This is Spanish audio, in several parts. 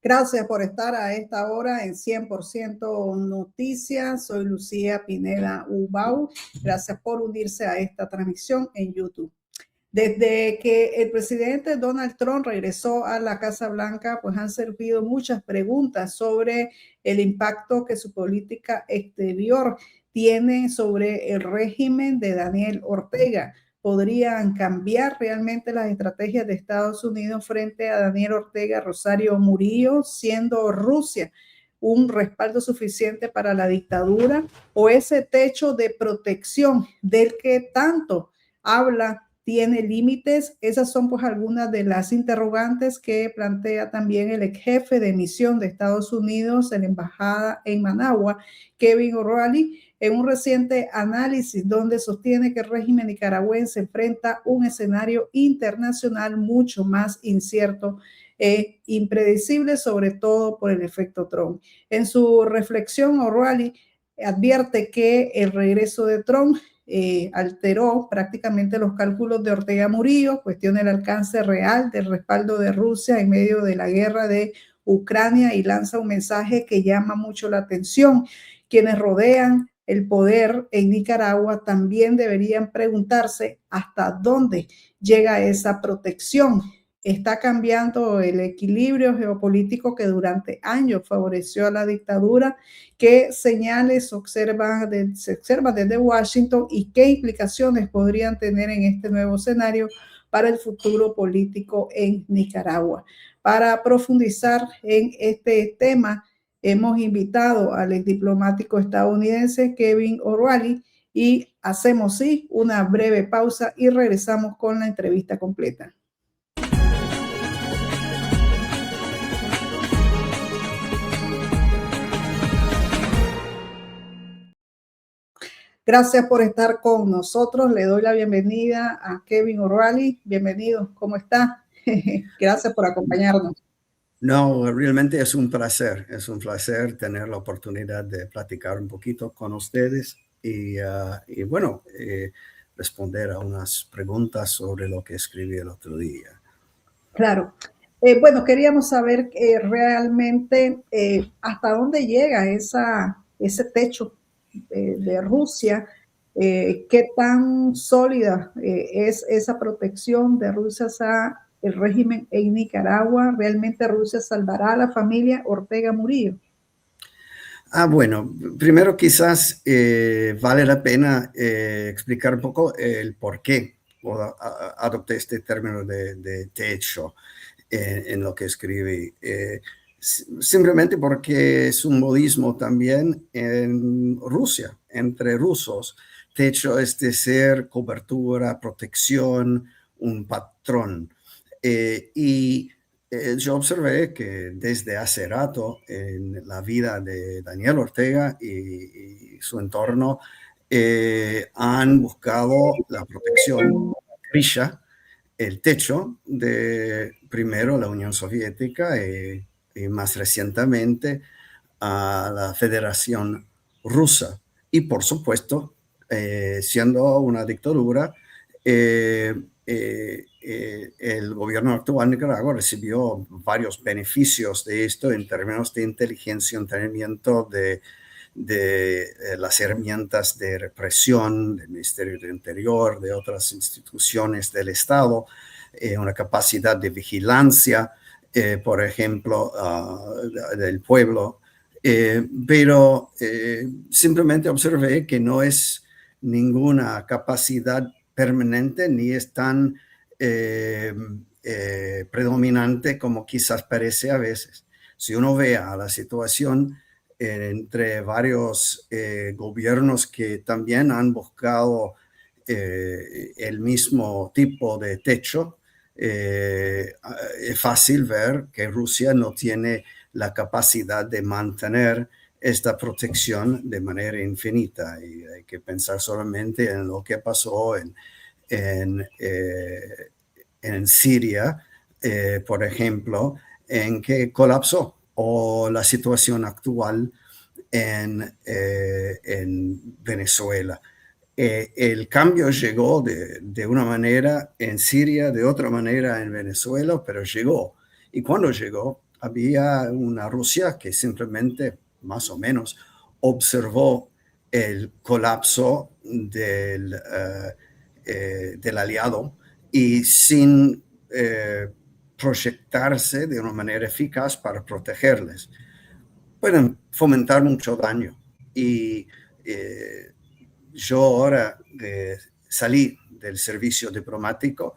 Gracias por estar a esta hora en 100% Noticias. Soy Lucía Pineda Ubau. Gracias por unirse a esta transmisión en YouTube. Desde que el presidente Donald Trump regresó a la Casa Blanca, pues han surgido muchas preguntas sobre el impacto que su política exterior tiene sobre el régimen de Daniel Ortega. ¿Podrían cambiar realmente las estrategias de Estados Unidos frente a Daniel Ortega, Rosario Murillo, siendo Rusia un respaldo suficiente para la dictadura, o ese techo de protección del que tanto habla tiene límites? Esas son pues algunas de las interrogantes que plantea también el ex jefe de misión de Estados Unidos en la embajada en Managua, Kevin O'Reilly, en un reciente análisis donde sostiene que el régimen nicaragüense enfrenta un escenario internacional mucho más incierto e impredecible, sobre todo por el efecto Trump. En su reflexión, O'Reilly advierte que el regreso de Trump alteró prácticamente los cálculos de Ortega Murillo, cuestiona el alcance real del respaldo de Rusia en medio de la guerra de Ucrania y lanza un mensaje que llama mucho la atención. Quienes rodean el poder en Nicaragua también deberían preguntarse hasta dónde llega esa protección. Está cambiando el equilibrio geopolítico que durante años favoreció a la dictadura. ¿Qué señales se observan desde Washington y qué implicaciones podrían tener en este nuevo escenario para el futuro político en Nicaragua? Para profundizar en este tema, hemos invitado al ex diplomático estadounidense Kevin O'Reilly y hacemos una breve pausa y regresamos con la entrevista completa. Gracias por estar con nosotros. Le doy la bienvenida a Kevin O'Reilly. Bienvenido, ¿cómo está? Gracias por acompañarnos. No, realmente es un placer tener la oportunidad de platicar un poquito con ustedes y bueno, responder a unas preguntas sobre lo que escribí el otro día. Claro. Bueno, queríamos saber realmente hasta dónde llega ese techo de Rusia, qué tan sólida es esa protección de Rusia a el régimen en Nicaragua. ¿Realmente Rusia salvará a la familia Ortega Murillo? Bueno, primero quizás vale la pena explicar un poco el por qué adopté este término de techo en lo que escribí. Simplemente porque es un modismo también en Rusia, entre rusos. Techo es decir, cobertura, protección, un patrón. Yo observé que desde hace rato en la vida de Daniel Ortega y su entorno han buscado la protección, el techo de primero la Unión Soviética y más recientemente a la Federación Rusa. Y por supuesto, siendo una dictadura, el gobierno actual de Nicaragua recibió varios beneficios de esto en términos de inteligencia, entrenamiento de las herramientas de represión del Ministerio del Interior, de otras instituciones del Estado, una capacidad de vigilancia, por ejemplo, del pueblo. Pero simplemente observé que no es ninguna capacidad permanente ni es tan predominante como quizás parece a veces. Si uno ve a la situación entre varios gobiernos que también han buscado el mismo tipo de techo, es fácil ver que Rusia no tiene la capacidad de mantener esta protección de manera infinita, y hay que pensar solamente en lo que pasó en Siria, por ejemplo, en que colapsó, o la situación actual en Venezuela. El cambio llegó de una manera en Siria, de otra manera en Venezuela, pero llegó. Y cuando llegó, había una Rusia que simplemente, más o menos, observó el colapso del aliado y sin proyectarse de una manera eficaz para protegerles, pueden fomentar mucho daño. Y yo ahora salí del servicio diplomático.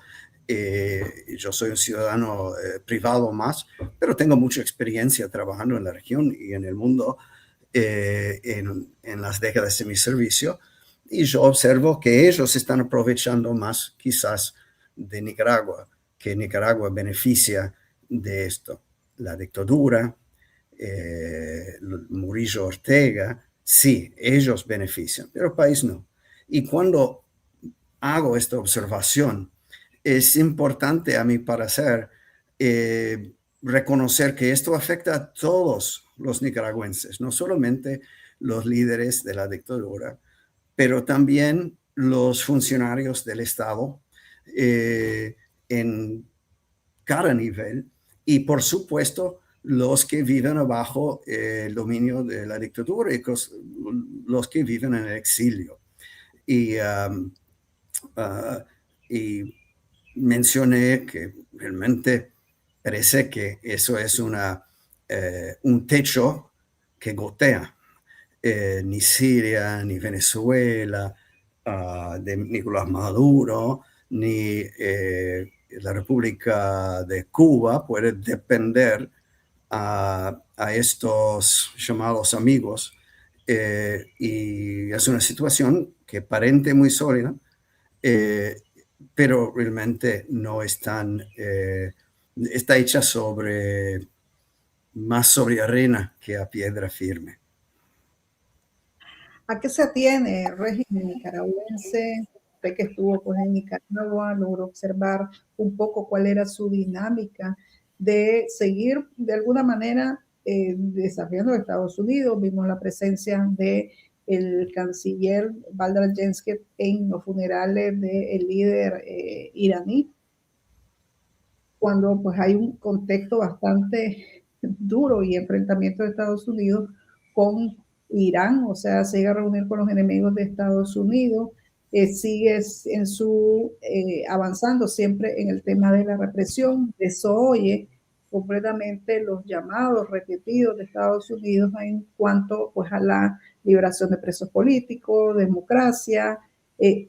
Yo soy un ciudadano privado más, pero tengo mucha experiencia trabajando en la región y en el mundo en las décadas de mi servicio. Y yo observo que ellos están aprovechando más quizás de Nicaragua, que Nicaragua beneficia de esto. La dictadura, Murillo Ortega, sí, ellos benefician, pero el país no. Y cuando hago esta observación, es importante a mi parecer reconocer que esto afecta a todos los nicaragüenses, no solamente los líderes de la dictadura, pero también los funcionarios del Estado en cada nivel y, por supuesto, los que viven bajo el dominio de la dictadura y los que viven en el exilio. Y mencioné que realmente parece que eso es un techo que gotea. Ni Siria, ni Venezuela, de Nicolás Maduro, ni la República de Cuba puede depender a estos llamados amigos. Y es una situación que parece muy sólida, pero realmente no están, está hecha más sobre arena que a piedra firme. ¿A qué se atiene el régimen nicaragüense? Usted que estuvo pues, en Nicaragua, logró observar un poco cuál era su dinámica de seguir de alguna manera desafiando a Estados Unidos. Vimos la presencia de el canciller Valdar Jenski en los funerales del líder iraní, cuando pues hay un contexto bastante duro y enfrentamiento de Estados Unidos con Irán, o sea, sigue a reunir con los enemigos de Estados Unidos, sigue en avanzando siempre en el tema de la represión, desoye completamente los llamados repetidos de Estados Unidos en cuanto pues a la liberación de presos políticos, democracia.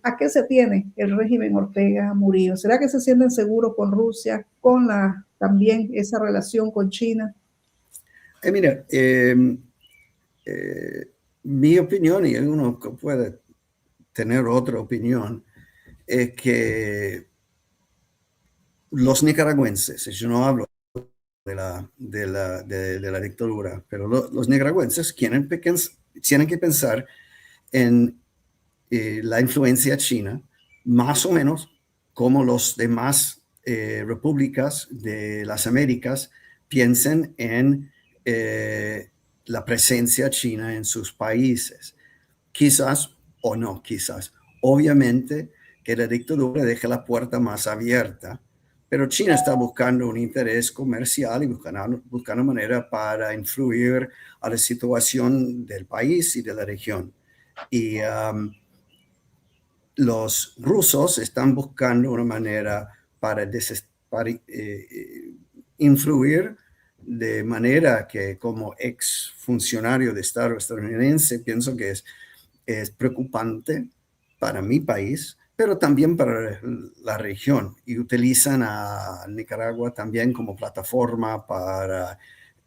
¿A qué se tiene el régimen Ortega Murillo? ¿Será que se sienten seguros con Rusia, con también esa relación con China? Mira, mi opinión, y uno puede tener otra opinión, es que los nicaragüenses, yo no hablo de la dictadura, pero los nicaragüenses tienen que pensar en la influencia china, más o menos como los demás repúblicas de las Américas piensen en la presencia china en sus países. Quizás o no, quizás. Obviamente que la dictadura deja la puerta más abierta, pero China está buscando un interés comercial y buscando manera para influir a la situación del país y de la región. Y los rusos están buscando una manera para influir de manera que como ex funcionario de Estado estadounidense pienso que es preocupante para mi país, pero también para la región, y utilizan a Nicaragua también como plataforma para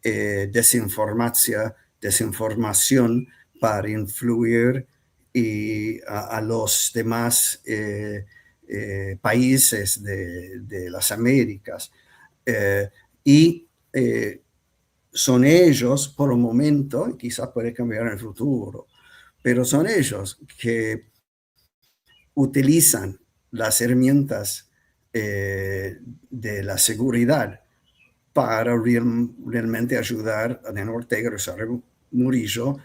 desinformación para influir a los demás países de las Américas. Y son ellos, por un momento, y quizás puede cambiar en el futuro, pero son ellos que utilizan las herramientas de la seguridad para realmente ayudar a Daniel Ortega, Rosario Murillo,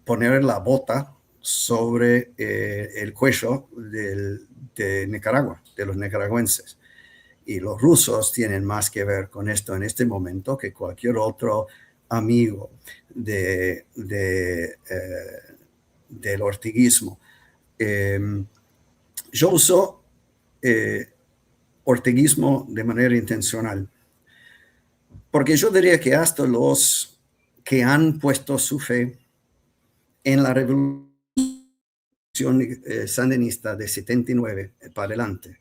poner la bota sobre el cuello de Nicaragua, de los nicaragüenses. Y los rusos tienen más que ver con esto en este momento que cualquier otro amigo del orteguismo. Yo uso orteguismo de manera intencional, porque yo diría que hasta los que han puesto su fe en la revolución sandinista de 79 para adelante,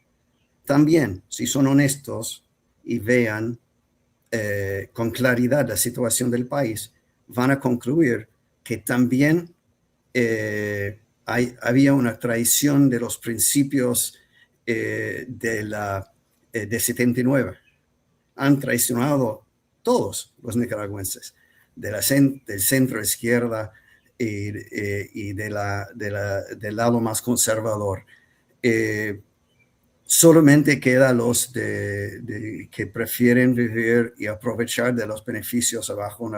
también, si son honestos y vean con claridad la situación del país, van a concluir que también había una traición de los principios de 79. Han traicionado todos los nicaragüenses, del centro izquierda y del lado más conservador. Solamente quedan los que prefieren vivir y aprovechar de los beneficios bajo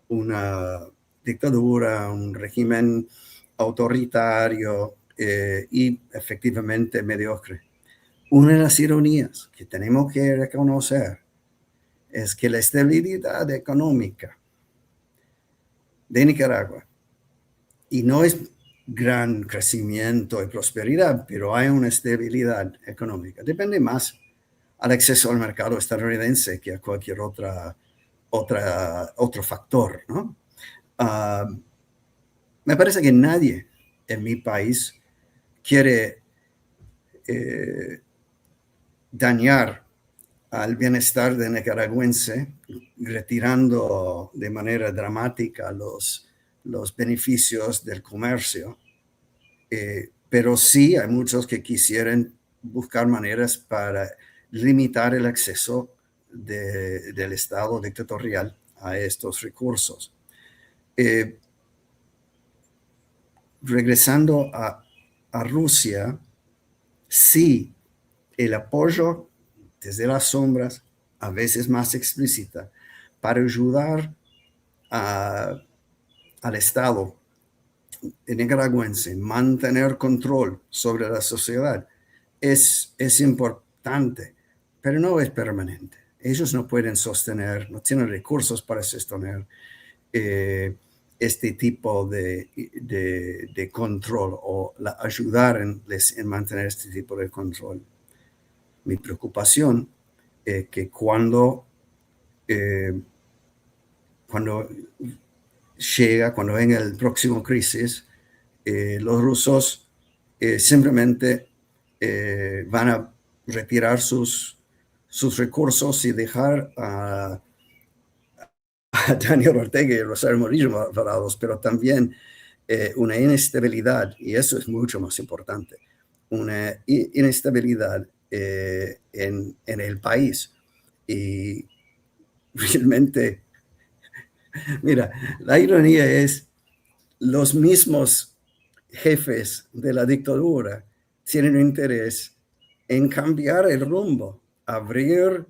una dictadura, un régimen autoritario y efectivamente mediocre. Una de las ironías que tenemos que reconocer es que la estabilidad económica de Nicaragua, y no es gran crecimiento y prosperidad, pero hay una estabilidad económica, depende más al acceso al mercado estadounidense que a cualquier otro factor, ¿no? Me parece que nadie en mi país quiere dañar al bienestar de nicaragüense retirando de manera dramática los beneficios del comercio, pero sí hay muchos que quisieran buscar maneras para limitar el acceso del Estado dictatorial a estos recursos. Regresando a Rusia, sí, el apoyo desde las sombras, a veces más explícita, para ayudar al Estado nicaragüense mantener control sobre la sociedad es importante, pero no es permanente. Ellos no pueden sostener, no tienen recursos para sostener este tipo de control o ayudar en mantener este tipo de control. Mi preocupación es que cuando venga el próximo crisis, los rusos simplemente van a retirar sus recursos y dejar a Daniel Ortega y Rosario Murillo parados, pero también una inestabilidad, y eso es mucho más importante, una inestabilidad en el país. Y realmente, mira, la ironía es los mismos jefes de la dictadura tienen interés en cambiar el rumbo, abrir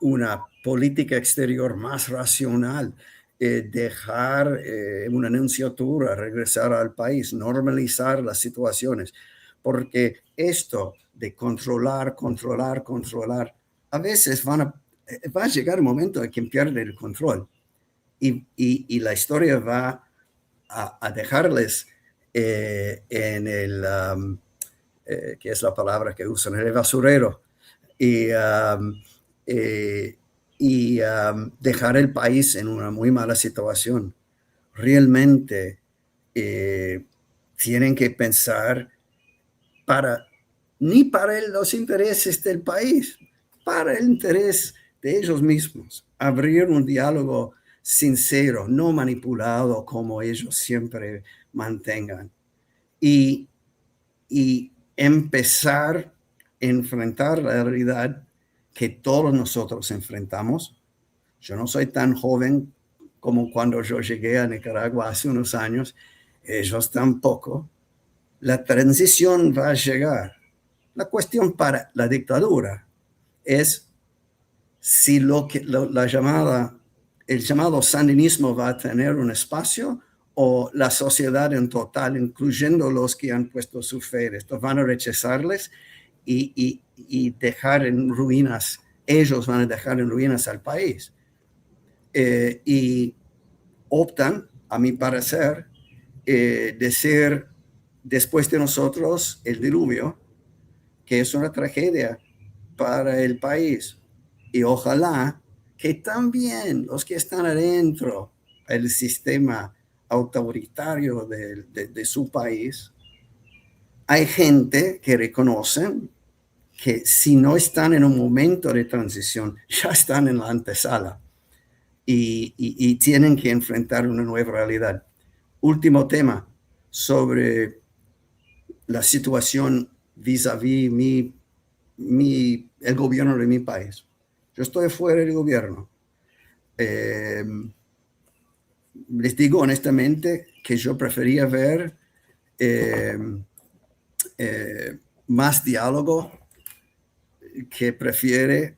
una política exterior más racional, dejar una nunciatura, regresar al país, normalizar las situaciones, porque esto de controlar, a veces va a llegar el momento en que pierde el control y la historia va a dejarles en el, que es la palabra que usan, en el basurero, y dejar el país en una muy mala situación. Realmente tienen que pensar ni para los intereses del país, para el interés de ellos mismos, abrir un diálogo sincero, no manipulado como ellos siempre mantengan, y empezar a enfrentar la realidad que todos nosotros enfrentamos. Yo no soy tan joven como cuando yo llegué a Nicaragua hace unos años, ellos tampoco. La transición va a llegar. La cuestión para la dictadura es si el llamado sandinismo va a tener un espacio o la sociedad en total, incluyendo los que han puesto su fe, esto van a rechazarles y dejar en ruinas, ellos van a dejar en ruinas al país. Y optan, a mi parecer, de ser, después de nosotros, el diluvio, que es una tragedia para el país. Y ojalá que también los que están adentro del sistema autoritario de su país, hay gente que reconocen que si no están en un momento de transición, ya están en la antesala y tienen que enfrentar una nueva realidad. Último tema sobre la situación vis-a-vis el gobierno de mi país. Yo estoy fuera del gobierno. Les digo honestamente que yo prefería ver más diálogo que prefiere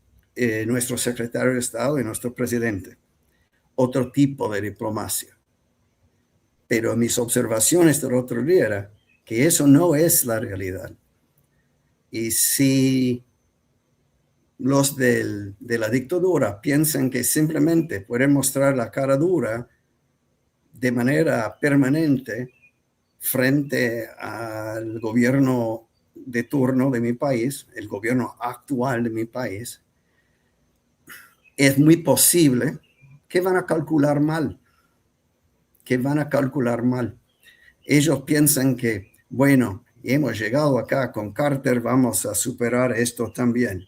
nuestro secretario de Estado y nuestro presidente. Otro tipo de diplomacia. Pero mis observaciones del otro día era que eso no es la realidad. Y si los de la dictadura piensan que simplemente pueden mostrar la cara dura de manera permanente frente al gobierno de turno de mi país, el gobierno actual de mi país, es muy posible que van a calcular mal, Ellos piensan que, bueno, hemos llegado acá con Carter, vamos a superar esto también.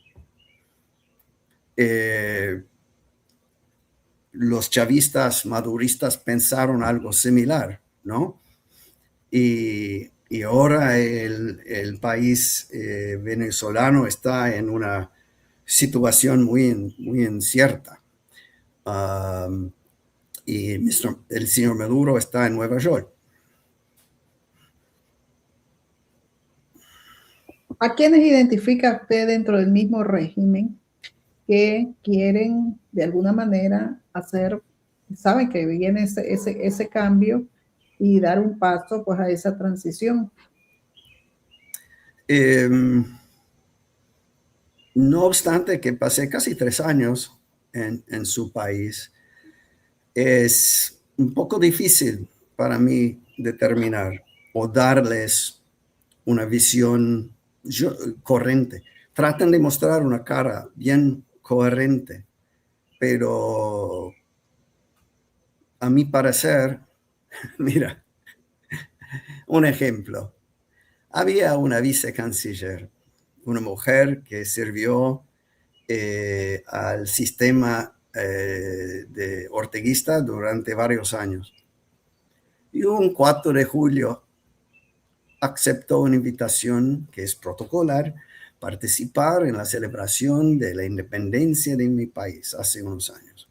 Los chavistas maduristas pensaron algo similar, ¿no? Y ahora el país venezolano está en una situación muy incierta. Y el señor Maduro está en Nueva York. ¿A quiénes identifica usted dentro del mismo régimen que quieren de alguna manera hacer, saben que viene ese cambio y dar un paso pues a esa transición? No obstante que pasé casi 3 años en su país, es un poco difícil para mí determinar o darles una visión coherente. Tratan de mostrar una cara bien coherente, pero a mi parecer, mira, un ejemplo. Había una vicecanciller, una mujer que sirvió al sistema de orteguista durante varios años. Y un 4 de julio aceptó una invitación que es protocolar, participar en la celebración de la independencia de mi país hace unos años.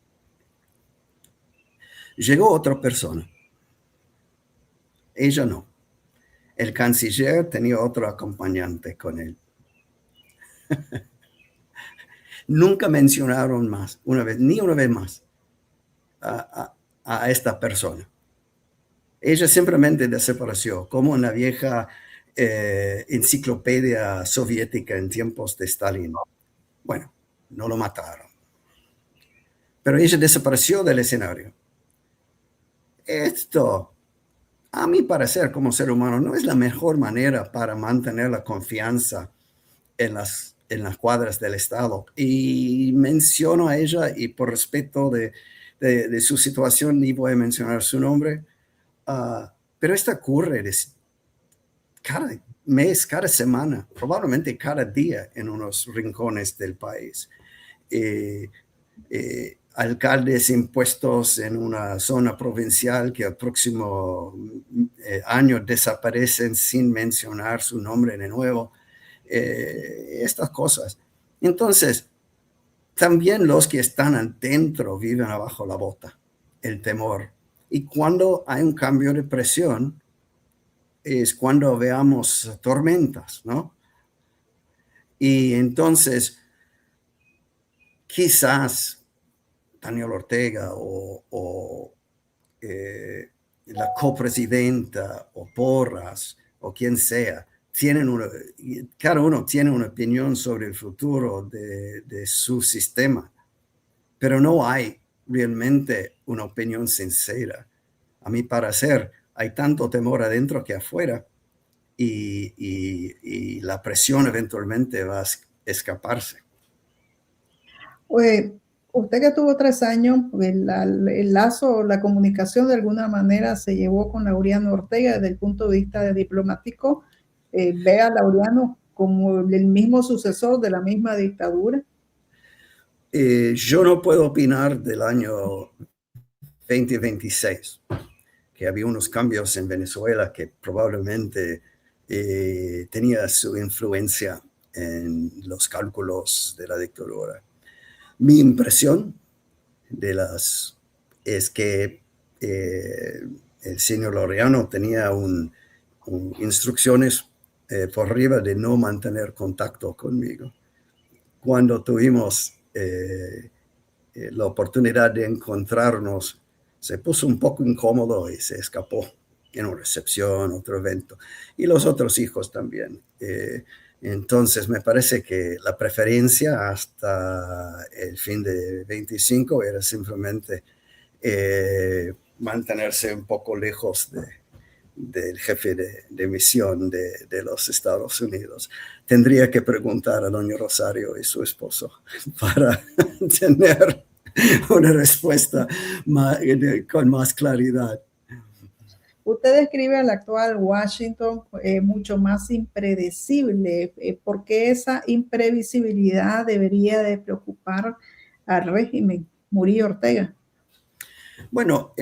Llegó otra persona. Ella no. El canciller tenía otro acompañante con él. Nunca mencionaron más, ni una vez más, a esta persona. Ella simplemente desapareció, como en la vieja enciclopedia soviética en tiempos de Stalin. Bueno, no lo mataron. Pero ella desapareció del escenario. Esto, a mi parecer, como ser humano, no es la mejor manera para mantener la confianza en las cuadras del Estado. Y menciono a ella, y por respeto de su situación, ni voy a mencionar su nombre, pero esto ocurre cada mes, cada semana, probablemente cada día en unos rincones del país. Alcaldes impuestos en una zona provincial que el próximo año desaparecen sin mencionar su nombre de nuevo. Estas cosas. Entonces, también los que están adentro viven abajo la bota, el temor. Y cuando hay un cambio de presión, es cuando veamos tormentas, ¿no? Y entonces, quizás Daniel Ortega o la copresidenta o Porras o quien sea, cada uno tiene una opinión sobre el futuro de su sistema, pero no hay realmente una opinión sincera. A mi parecer, hay tanto temor adentro que afuera y la presión eventualmente va a escaparse. Pues, usted que tuvo 3 años, el lazo, la comunicación de alguna manera se llevó con Laureano Ortega desde el punto de vista diplomático. ¿Ve a Laureano como el mismo sucesor de la misma dictadura? Yo no puedo opinar del año 2026, que había unos cambios en Venezuela que probablemente tenía su influencia en los cálculos de la dictadura. Mi impresión es que el señor Laureano tenía instrucciones por arriba de no mantener contacto conmigo. Cuando tuvimos la oportunidad de encontrarnos, se puso un poco incómodo y se escapó en una recepción, otro evento, y los otros hijos también. Entonces me parece que la preferencia hasta el fin de 25 era simplemente mantenerse un poco lejos del jefe de misión de los Estados Unidos. Tendría que preguntar a doña Rosario y su esposo para tener una respuesta con más claridad. Usted describe al actual Washington mucho más impredecible. ¿Por qué esa imprevisibilidad debería de preocupar al régimen Murillo Ortega? Bueno,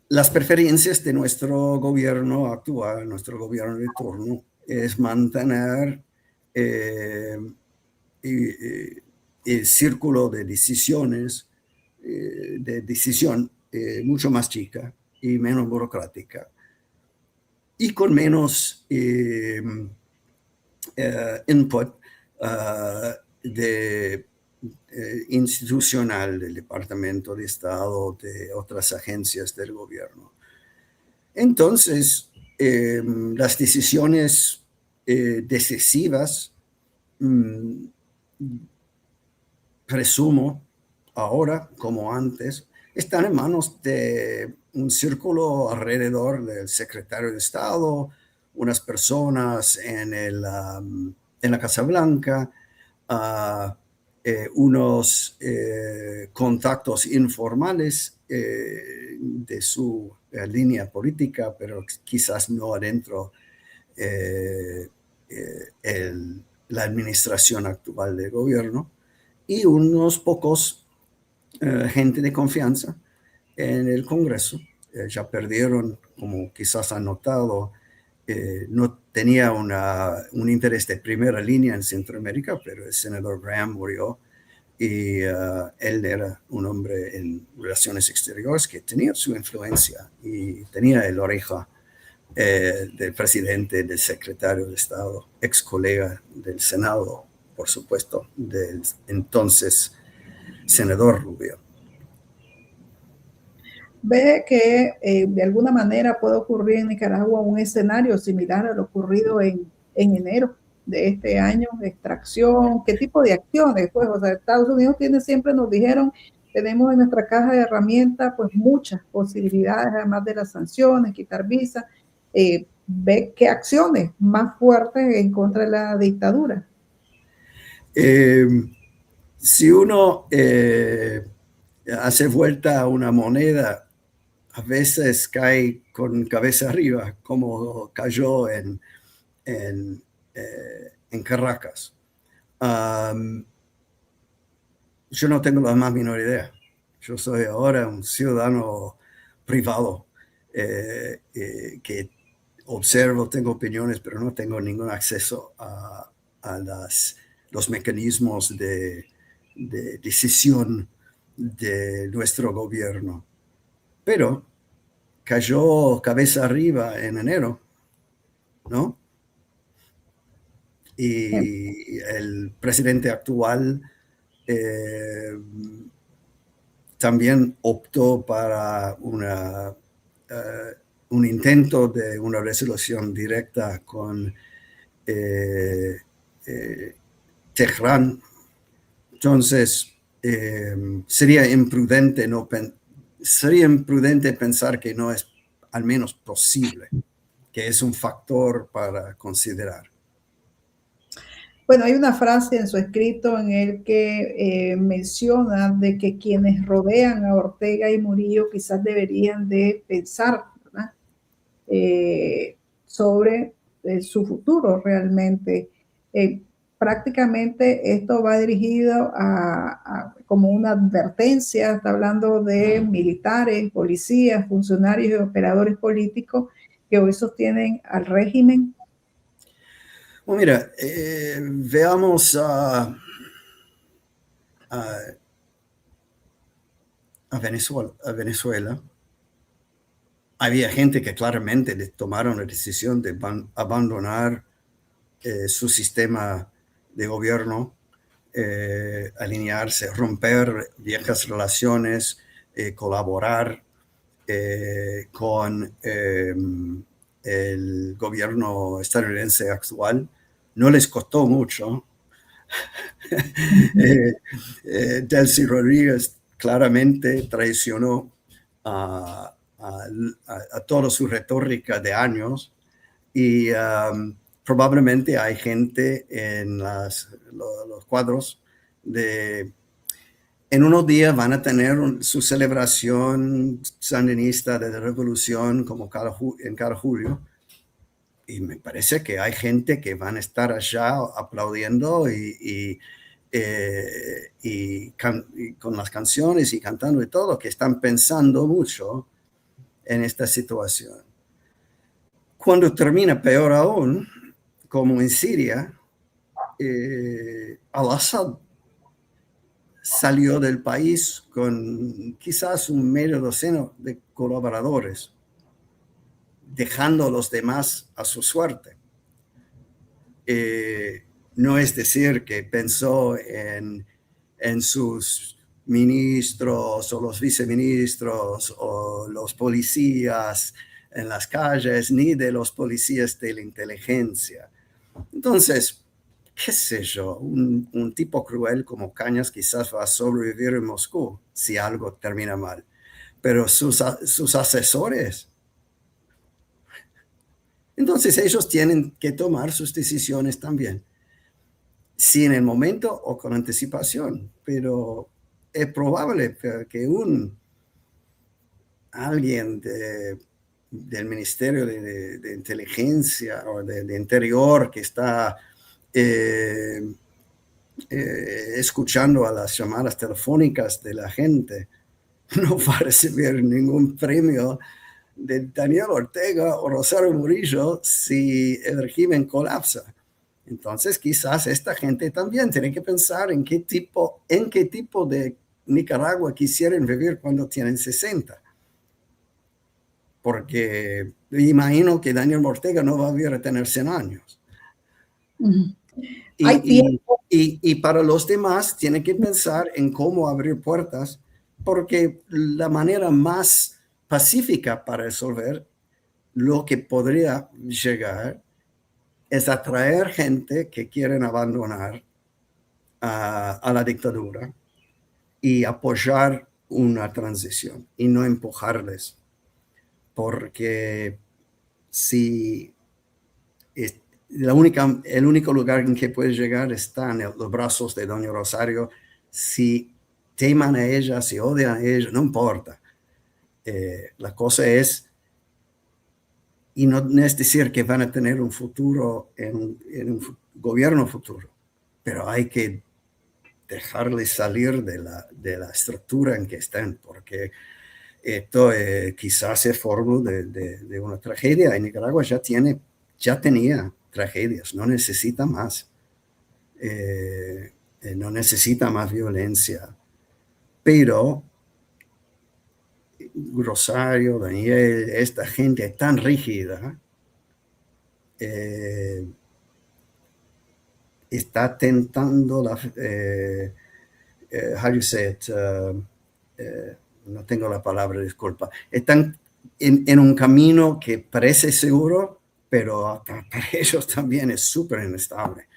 las preferencias de nuestro gobierno actual, nuestro gobierno de turno, es mantener el círculo de decisiones, de decisión mucho más chica y menos burocrática y con menos input institucional del Departamento de Estado, de otras agencias del gobierno. Entonces, las decisiones decisivas, presumo, ahora como antes, están en manos de un círculo alrededor del secretario de Estado, unas personas en la Casa Blanca, unos contactos informales de su línea política, pero quizás no adentro la administración actual del gobierno, y unos pocos gente de confianza en el Congreso. Ya perdieron, como quizás han notado, no tenía un interés de primera línea en Centroamérica, pero el senador Graham murió y él era un hombre en relaciones exteriores que tenía su influencia y tenía el oreja del presidente, del secretario de Estado, ex colega del Senado, por supuesto, del entonces senador Rubio. ¿Ve que de alguna manera puede ocurrir en Nicaragua un escenario similar a lo ocurrido en enero de este año, de extracción? ¿Qué tipo de acciones? Pues, o sea, Estados Unidos tiene siempre, nos dijeron, tenemos en nuestra caja de herramientas, pues muchas posibilidades, además de las sanciones, quitar visas. ¿Ve qué acciones más fuertes en contra de la dictadura? Si uno hace vuelta a una moneda, a veces cae con cabeza arriba, como cayó en Caracas. Yo no tengo la más menor idea. Yo soy ahora un ciudadano privado que observo, tengo opiniones, pero no tengo ningún acceso a los mecanismos de decisión de nuestro gobierno. Pero cayó cabeza arriba en enero, ¿no? Y el presidente actual también optó para un un intento de una resolución directa con Teherán. Entonces, sería imprudente pensar que no es al menos posible, que es un factor para considerar. Bueno, hay una frase en su escrito en el que menciona de que quienes rodean a Ortega y Murillo quizás deberían de pensar, ¿verdad? Sobre su futuro realmente. Prácticamente esto va dirigido como una advertencia, está hablando de militares, policías, funcionarios y operadores políticos que hoy sostienen al régimen. Bueno, mira, veamos a Venezuela. Había gente que claramente tomaron la decisión de abandonar su sistema de gobierno, alinearse, romper viejas relaciones, colaborar con el gobierno estadounidense actual. No les costó mucho. Delcy Rodríguez claramente traicionó a toda su retórica de años y probablemente hay gente en los cuadros en unos días van a tener su celebración sandinista de la revolución como en cada julio. Y me parece que hay gente que van a estar allá aplaudiendo y con las canciones y cantando y todo, que están pensando mucho en esta situación. Cuando termina, peor aún, como en Siria, Al-Assad salió del país con quizás un medio docena de colaboradores, dejando a los demás a su suerte. No es decir que pensó en sus ministros o los viceministros o los policías en las calles, ni de los policías de la inteligencia. Entonces, qué sé yo, un tipo cruel como Cañas quizás va a sobrevivir en Moscú si algo termina mal, pero sus asesores, entonces ellos tienen que tomar sus decisiones también, si en el momento o con anticipación, pero es probable que alguien del Ministerio de Inteligencia o de Interior que está escuchando a las llamadas telefónicas de la gente, no va a recibir ningún premio de Daniel Ortega o Rosario Murillo si el régimen colapsa. Entonces, quizás esta gente también tiene que pensar en qué tipo de Nicaragua quisieran vivir cuando tienen 60. Porque imagino que Daniel Ortega no va a vivir a tener 100 años. Y para los demás, tiene que pensar en cómo abrir puertas, porque la manera más pacífica para resolver lo que podría llegar es atraer gente que quieren abandonar a la dictadura y apoyar una transición y no empujarles. Porque si el único lugar en que puede llegar está en los brazos de doña Rosario, si teman a ella, si odian a ella, no importa. La cosa es, y no es decir que van a tener un futuro en un gobierno futuro, pero hay que dejarles salir de la estructura en que están, porque esto quizás es forma de una tragedia. En Nicaragua ya tenía tragedias, no necesita más. No necesita más violencia. Pero Rosario, Daniel, esta gente tan rígida, está tentando how do you say it? No tengo la palabra, disculpa. Están en un camino que parece seguro, pero para ellos también es súper inestable,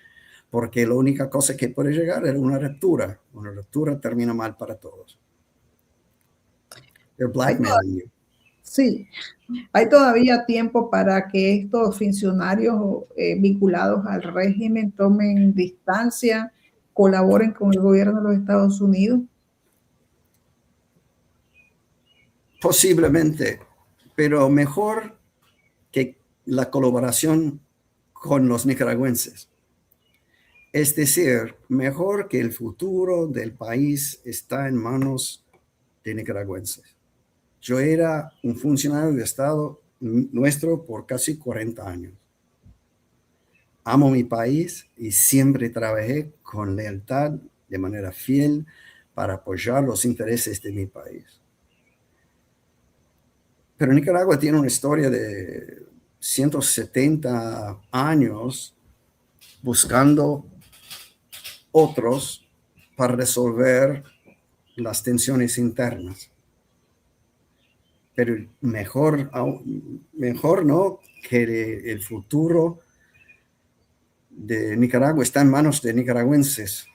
porque la única cosa que puede llegar es una ruptura. Una ruptura termina mal para todos. They're blackmailing you. Sí, hay todavía tiempo para que estos funcionarios vinculados al régimen tomen distancia, colaboren con el gobierno de los Estados Unidos. Posiblemente, pero mejor que la colaboración con los nicaragüenses. Es decir, mejor que el futuro del país está en manos de nicaragüenses. Yo era un funcionario de Estado nuestro por casi 40 años. Amo mi país y siempre trabajé con lealtad, de manera fiel, para apoyar los intereses de mi país. Pero Nicaragua tiene una historia de 170 años buscando otros para resolver las tensiones internas. Pero mejor no, que el futuro de Nicaragua está en manos de nicaragüenses.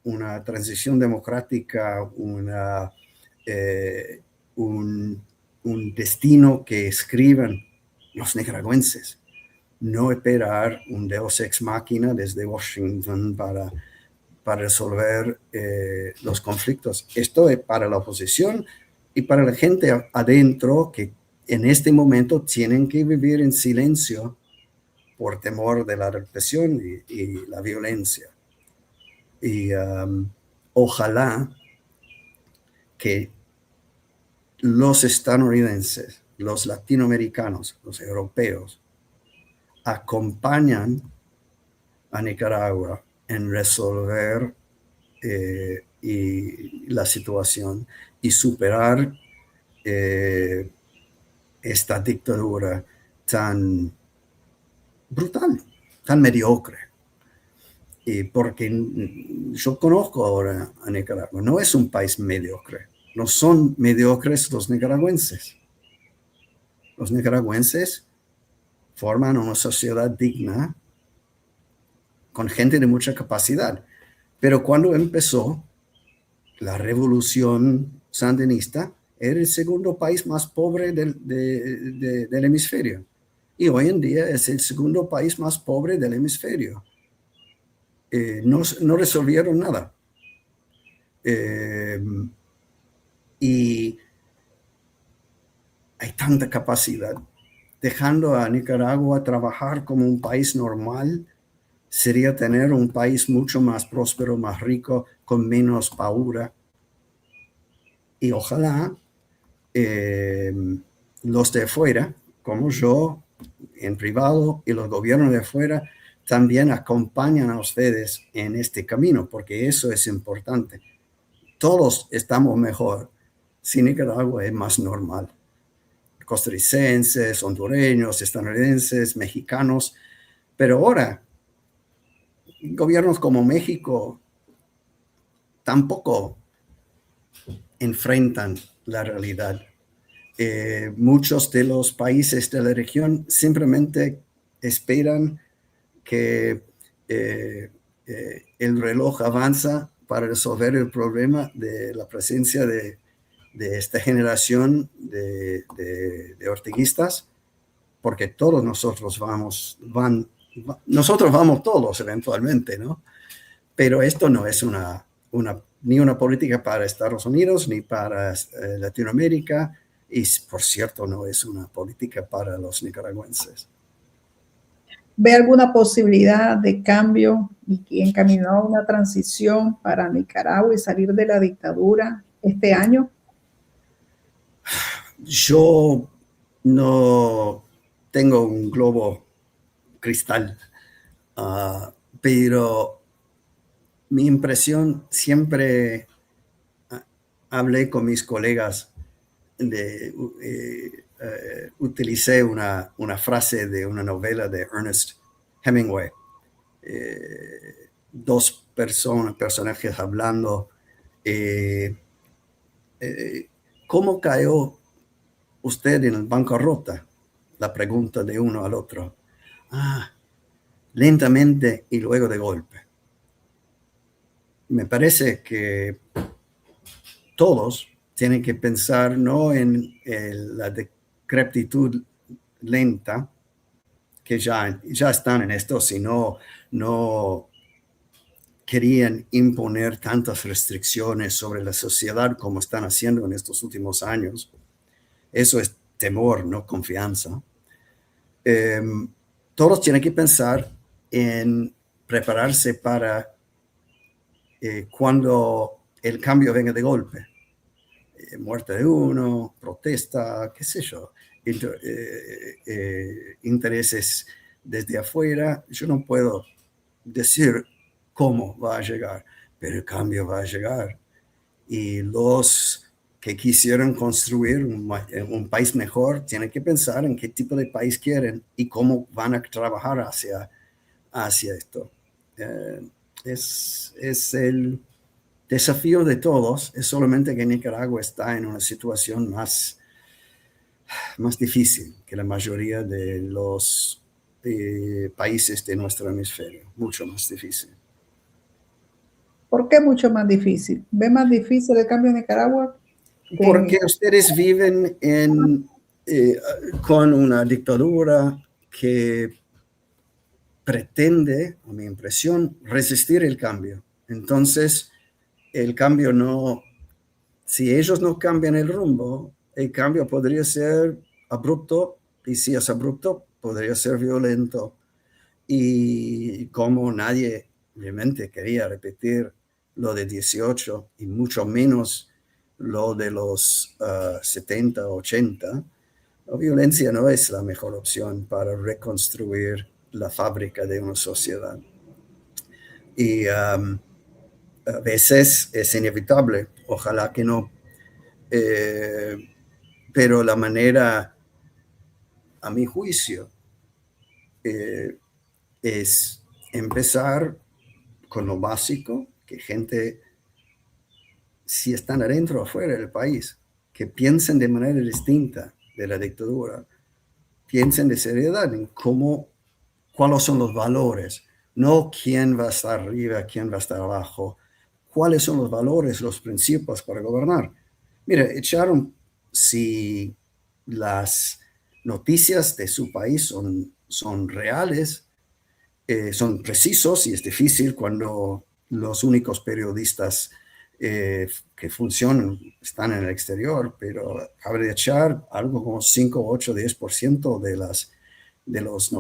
Una transición democrática, un destino que escriban los nicaragüenses. No esperar un Deus ex machina desde Washington para resolver los conflictos. Esto es para la oposición y para la gente adentro que en este momento tienen que vivir en silencio por temor de la represión y la violencia. Y ojalá que los estadounidenses, los latinoamericanos, los europeos, acompañan a Nicaragua en resolver la situación y superar esta dictadura tan brutal, tan mediocre. Porque yo conozco ahora a Nicaragua, no es un país mediocre, no son mediocres los nicaragüenses. Los nicaragüenses forman una sociedad digna con gente de mucha capacidad. Pero cuando empezó la revolución sandinista, era el segundo país más pobre del hemisferio. Y hoy en día es el segundo país más pobre del hemisferio. No resolvieron nada. Y hay tanta capacidad. Dejando a Nicaragua trabajar como un país normal, sería tener un país mucho más próspero, más rico, con menos paura. Y ojalá los de afuera, como yo, en privado, y los gobiernos de afuera, también acompañan a ustedes en este camino, porque eso es importante. Todos estamos mejor si Nicaragua es más normal. Costarricenses, hondureños, estadounidenses, mexicanos, pero ahora gobiernos como México tampoco enfrentan la realidad. Muchos de los países de la región simplemente esperan que el reloj avanza para resolver el problema de la presencia de esta generación de orteguistas, porque todos nosotros nosotros vamos todos eventualmente, ¿no? Pero esto no es ni una política para Estados Unidos ni para Latinoamérica, y por cierto no es una política para los nicaragüenses. ¿Ve alguna posibilidad de cambio y encaminado a una transición para Nicaragua y salir de la dictadura este año? Yo no tengo un globo cristal, pero mi impresión siempre hablé con mis colegas, utilicé una frase de una novela de Ernest Hemingway. Dos personajes hablando. ¿Cómo cayó usted en bancarrota? La pregunta de uno al otro. Lentamente y luego de golpe. Me parece que todos tienen que pensar no en la decrepitud lenta, que ya están en esto, sino no querían imponer tantas restricciones sobre la sociedad como están haciendo en estos últimos años. Eso es temor, no confianza. Todos tienen que pensar en prepararse para cuando el cambio venga de golpe. Muerte de uno, protesta, qué sé yo, intereses desde afuera. Yo no puedo decir cómo va a llegar, pero el cambio va a llegar. Y los que quisieron construir un país mejor tienen que pensar en qué tipo de país quieren y cómo van a trabajar hacia esto. Es el desafío de todos, es solamente que Nicaragua está en una situación más difícil que la mayoría de los países de nuestro hemisferio, mucho más difícil. ¿Por qué mucho más difícil? ¿Ve más difícil el cambio en Nicaragua? Porque ustedes viven con una dictadura que pretende, a mi impresión, resistir el cambio. Entonces, el cambio no, si ellos no cambian el rumbo, el cambio podría ser abrupto, y si es abrupto, podría ser violento. Y como nadie realmente quería repetir lo de 18 y mucho menos lo de los 70, 80, la violencia no es la mejor opción para reconstruir la fábrica de una sociedad. Y a veces es inevitable, ojalá que no, pero la manera, a mi juicio, es empezar con lo básico, que gente, si están adentro o afuera del país, que piensen de manera distinta de la dictadura, piensen de seriedad en cuáles son los valores, no quién va a estar arriba, quién va a estar abajo, cuáles son los valores, los principios para gobernar. Mira, si las noticias de su país son reales, son precisos, y es difícil cuando los únicos periodistas que funcionan están en el exterior, pero cabe de echar algo como 5, 8, 10% de los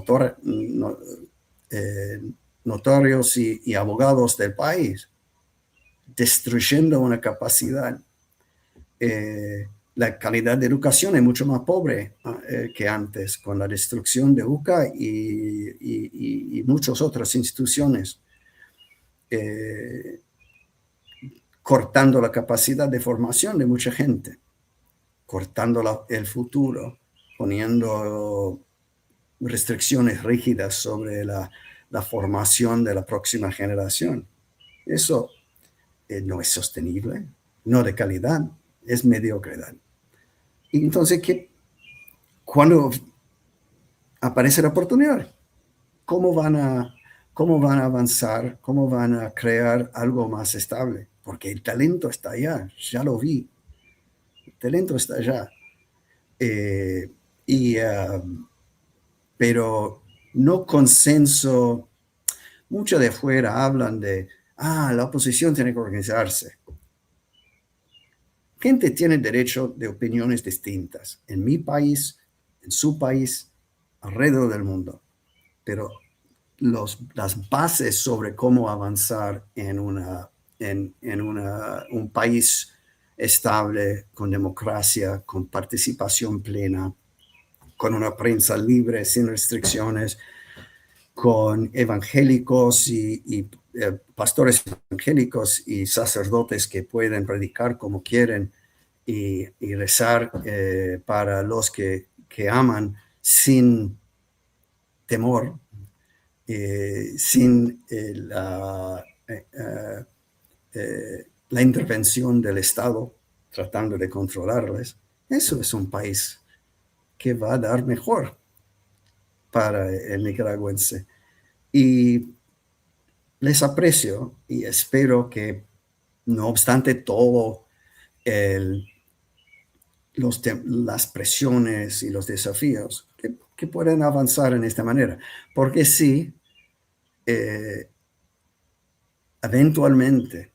notarios y abogados del país, destruyendo una capacidad. La calidad de educación es mucho más pobre que antes, con la destrucción de UCA y muchas otras instituciones, cortando la capacidad de formación de mucha gente, cortando el futuro, poniendo restricciones rígidas sobre la formación de la próxima generación. Eso no es sostenible, no de calidad, es mediocridad. Y entonces, cuando aparece la oportunidad, ¿cómo van a avanzar? ¿Cómo van a crear algo más estable? Porque el talento está allá, ya lo vi. El talento está allá. Pero no consenso. Mucho de fuera hablan de, la oposición tiene que organizarse. Gente tiene derecho de opiniones distintas en mi país, en su país, alrededor del mundo. Pero las bases sobre cómo avanzar en un país estable, con democracia, con participación plena, con una prensa libre, sin restricciones, con evangélicos y pastores evangélicos y sacerdotes que pueden predicar como quieren y rezar para los que aman sin temor, sin la intervención del Estado tratando de controlarles. Eso es un país que va a dar mejor para el nicaragüense. Y les aprecio y espero que, no obstante todo las presiones y los desafíos, que puedan avanzar en esta manera. Porque sí, eventualmente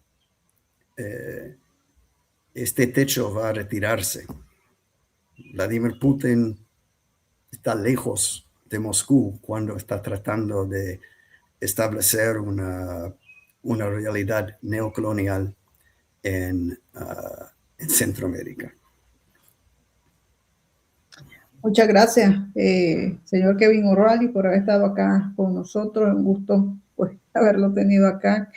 este techo va a retirarse. Vladimir Putin está lejos de Moscú cuando está tratando de establecer una realidad neocolonial en Centroamérica. Muchas gracias, señor Kevin O'Reilly, por haber estado acá con nosotros. Un gusto pues, haberlo tenido acá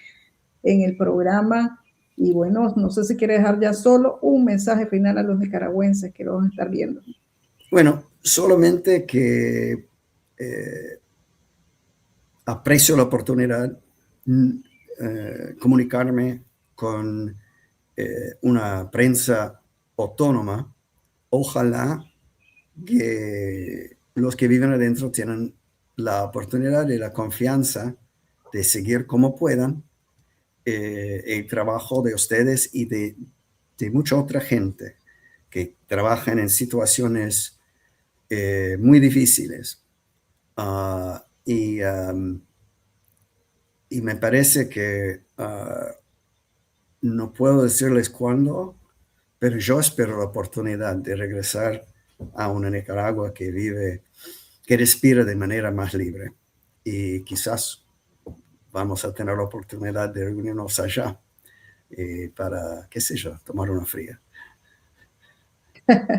en el programa. Y bueno, no sé si quiere dejar ya solo un mensaje final a los nicaragüenses que lo van a estar viendo. Bueno, solamente que aprecio la oportunidad de comunicarme con una prensa autónoma. Ojalá que los que viven adentro tienen la oportunidad y la confianza de seguir como puedan el trabajo de ustedes y de mucha otra gente que trabajan en situaciones muy difíciles. Y me parece que no puedo decirles cuándo, pero yo espero la oportunidad de regresar a una Nicaragua que respira de manera más libre. Y quizás vamos a tener la oportunidad de reunirnos allá para, qué sé yo, tomar una fría.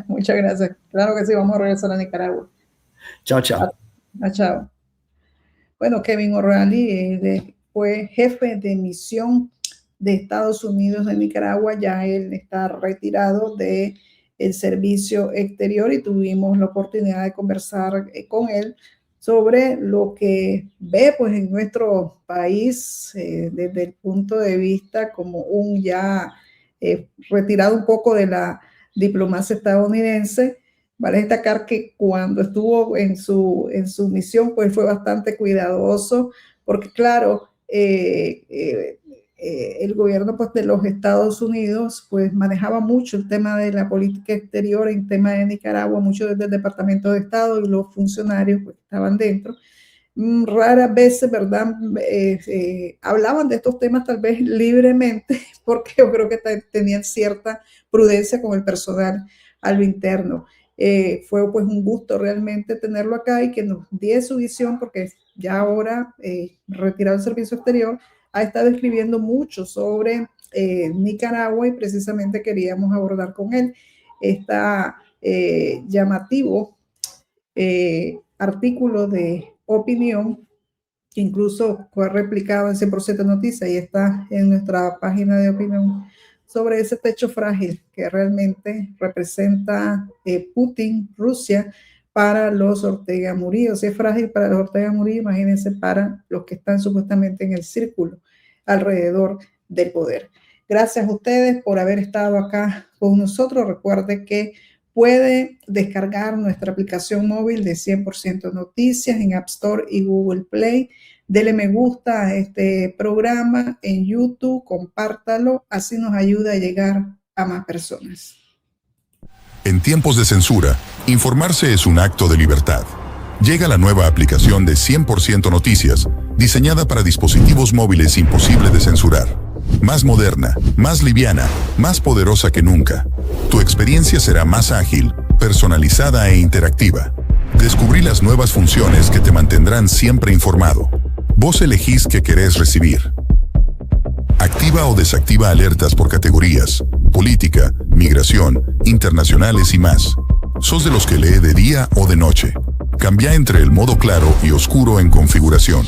Muchas gracias. Claro que sí, vamos a regresar a Nicaragua. Chao, chao. Chao. Bueno, Kevin O'Reilly fue jefe de misión de Estados Unidos en Nicaragua. Ya él está retirado del servicio exterior y tuvimos la oportunidad de conversar con él sobre lo que ve pues, en nuestro país desde el punto de vista como un ya retirado un poco de la diplomacia estadounidense. Vale destacar que cuando estuvo en su misión, pues fue bastante cuidadoso, porque claro, el gobierno pues, de los Estados Unidos pues manejaba mucho el tema de la política exterior en tema de Nicaragua, mucho desde el Departamento de Estado y los funcionarios pues, estaban dentro. Raras veces, ¿verdad? Hablaban de estos temas tal vez libremente, porque yo creo que tenían cierta prudencia con el personal a lo interno. Fue pues un gusto realmente tenerlo acá y que nos diese su visión, porque ya ahora, retirado del servicio exterior, ha estado escribiendo mucho sobre Nicaragua y precisamente queríamos abordar con él llamativo artículo de opinión que incluso fue replicado en 100% Noticias y está en nuestra página de opinión sobre ese techo frágil que realmente representa Putin, Rusia, para los Ortega Murillo. Si es frágil para los Ortega Murillo, imagínense para los que están supuestamente en el círculo alrededor del poder. Gracias a ustedes por haber estado acá con nosotros. Recuerde que puede descargar nuestra aplicación móvil de 100% Noticias en App Store y Google Play. Dele me gusta a este programa en YouTube, compártalo, así nos ayuda a llegar a más personas. En tiempos de censura, informarse es un acto de libertad. Llega la nueva aplicación de 100% Noticias, diseñada para dispositivos móviles imposible de censurar. Más moderna, más liviana, más poderosa que nunca. Tu experiencia será más ágil, personalizada e interactiva. Descubrí las nuevas funciones que te mantendrán siempre informado. Vos elegís qué querés recibir. Activa o desactiva alertas por categorías, política, migración, internacionales y más. ¿Sos de los que lee de día o de noche? Cambia entre el modo claro y oscuro en configuración.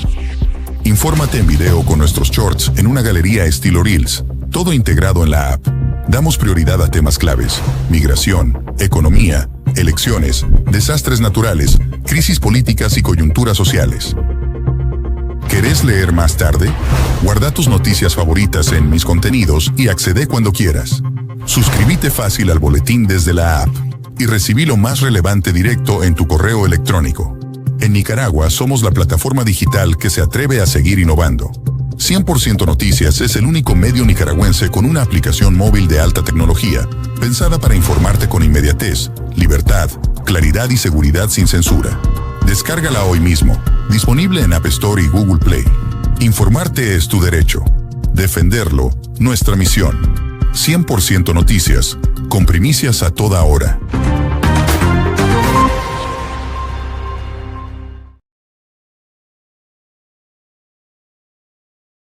Infórmate en video con nuestros shorts en una galería estilo Reels, todo integrado en la app. Damos prioridad a temas claves: migración, economía, elecciones, desastres naturales, crisis políticas y coyunturas sociales. ¿Querés leer más tarde? Guarda tus noticias favoritas en Mis Contenidos y accede cuando quieras. Suscríbete fácil al boletín desde la app. y recibí lo más relevante directo en tu correo electrónico. En Nicaragua somos la plataforma digital que se atreve a seguir innovando. 100% Noticias es el único medio nicaragüense con una aplicación móvil de alta tecnología, pensada para informarte con inmediatez, libertad, claridad y seguridad sin censura. Descárgala hoy mismo, disponible en App Store y Google Play. Informarte es tu derecho. Defenderlo, nuestra misión. 100% Noticias, con primicias a toda hora.